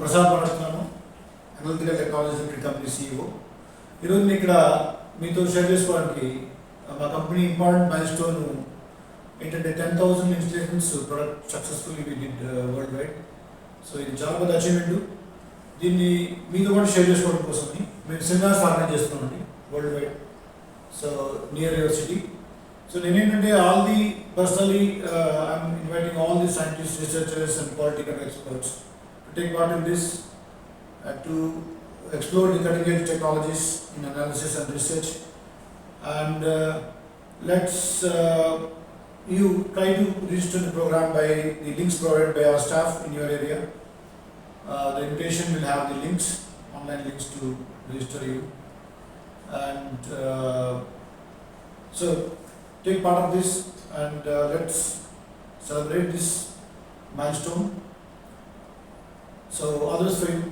ప్రసాద్ మాట్లాడుతున్నాను, analytical technology limited company CEO. ఈరోజు నేను ఇక్కడ మీతో షేర్ చేసుకోవడానికి మా కంపెనీ ఇంపార్టెంట్ మైల్ స్టోన్ ఏంటంటే 10,000 installations product successfully we did world wide. So ఇది చాలా పెద్ద అచీవ్మెంట్. దీన్ని మీతో కూడా షేర్ చేసుకోవడం కోసమని మేము సెమినార్స్ ఆర్గనైజ్ చేస్తున్నామండి world wide, so near your city. So నేనేంటంటే all the personally I'm inviting all the scientist, researchers and political experts to take part in this, to explore the cutting edge technologies in analysis and research, and let's you try to register the program by the links provided by our staff in your area. The invitation will have the links, online links to register you, and so take part of this, and let's celebrate this milestone. So all the best for you.